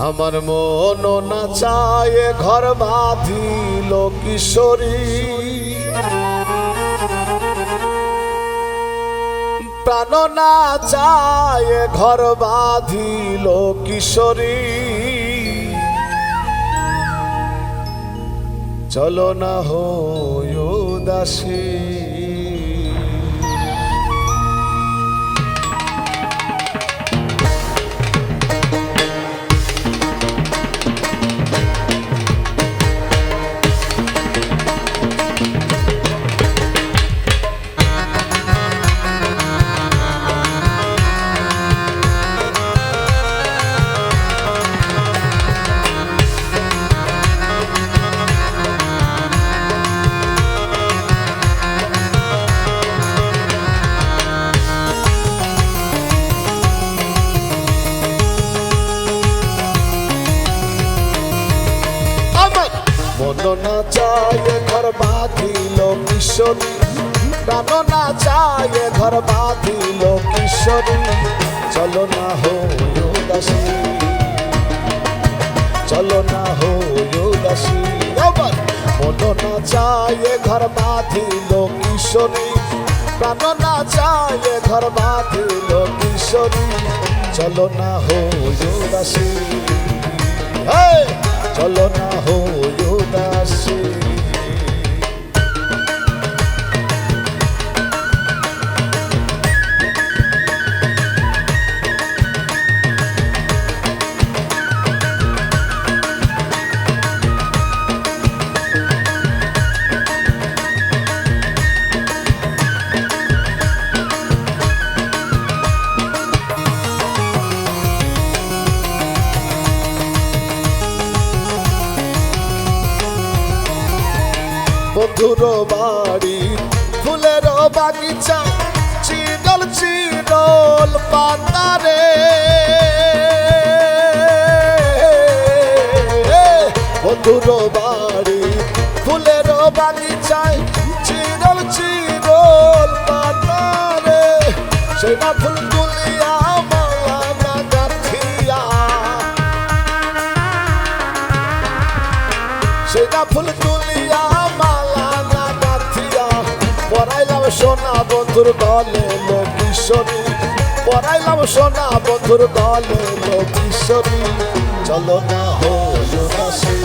আমার মন না চায় ঘর বাঁধিল কিশোরী, প্রাণ না চায় ঘর বাঁধিল কিশোরী। চলো না হয় উদাসী, মন না চায় ঘর বাঁধিল কিশোরী, প্রাণ না চায় ঘর বাঁধিল কিশোরী। চলো না হয় উদাসী, চলো না হয় উদাসী। মন না চায় ঘর বাঁধিল কিশোরী, প্রাণ না চায় ঘর বাঁধিল কিশোরী। চলো না হয় উদাসী, চলো না হয় উদাসী। বন্ধুর বাড়ি ফুলের বাগিচা, চিরল চিরল পাতারে। বন্ধুর বাড়ি ফুলের বাগিচায়, চিরল চিরল পাতারে। সেটা ফুল তুলিয়া মালা না গাঁথিয়া, সেটা ফুল তুলিয়া পরাইলাম সোনা বন্ধুর দলে লো কিশোরী, পরাইলাম সোনা বন্ধুর দলে লো কিশোরী। চলো না হয় উদাসী,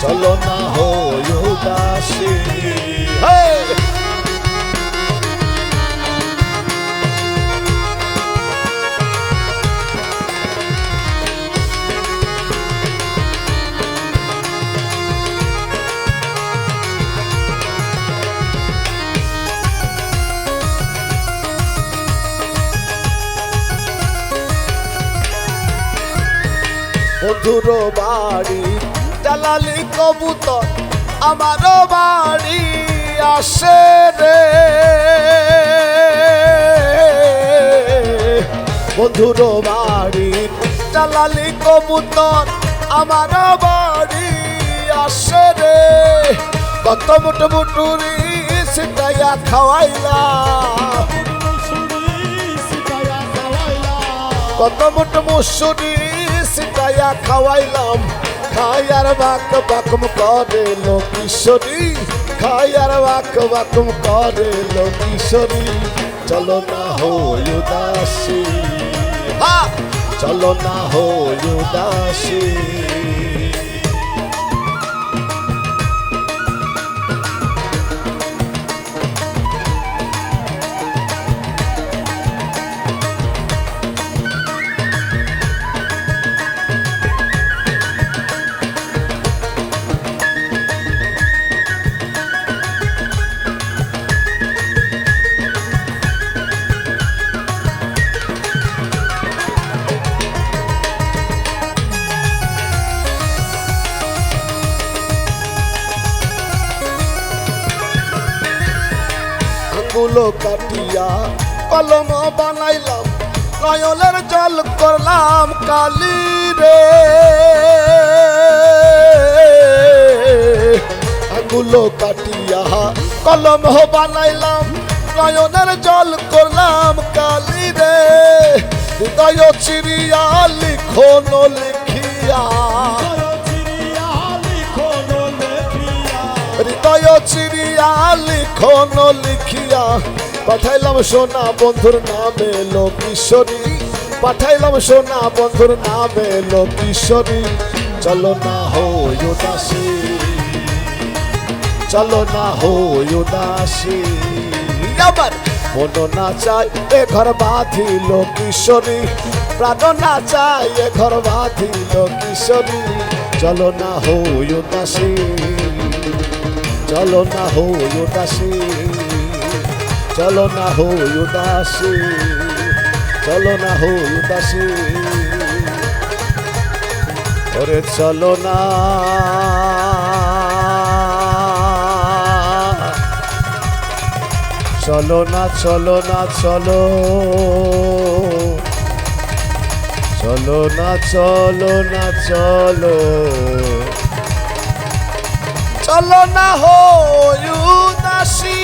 চলো না হয় উদাসী। বন্ধুর বাড়ি দালালি কবুতর আমার বাড়ি আসে রে। বন্ধুর বাড়ি দালালি কবুতর আমার বাড়ি আসে রে। কত মুঠ মুটুরি সিটাইয়া খাওয়াইলা, কত মুঠ মুসুরি সিটাইয়া খাওয়াইলাম। খায়ার বাক বাকম করে লো কিশোরী, খায়ার বাক বাকম করে লো কিশোরী। চলো না হয় উদাসী, চলো না হয় উদাসী। আঙ্গুলো কাটিয়া কলম বানাইলাম, নয়নের জল করলাম কালি রে। আঙ্গুলো কাটিয়া কলম বানাইলাম, নয়নের জল করলাম কালি রে। হৃদয় চিরিয়া লিখন লিখিয়া, হৃদয় চিরিয়া লিখন লিখিয়া, পাঠাইলাম সোনা বন্ধুর নামে লোকেশ্বরী, পাঠাইলাম সোনা বন্ধুর নামে লোকেশ্বরী। চলো না হই উদাসী, চলো না হই উদাসী, আমার মন না চাই এ ঘর বাঁধিল কিশোরী, প্রাণ না চাই এ ঘর বাঁধিল কিশোরী। চলো না হই উদাসী, চলো না হই উদাসী, চলো না হই উদাসী, চলো না হই উদাসী, ওরে চলো না, চলো না, চলো না, চলো, চলো না, চলো না, চলো, চলো না হই উদাসী।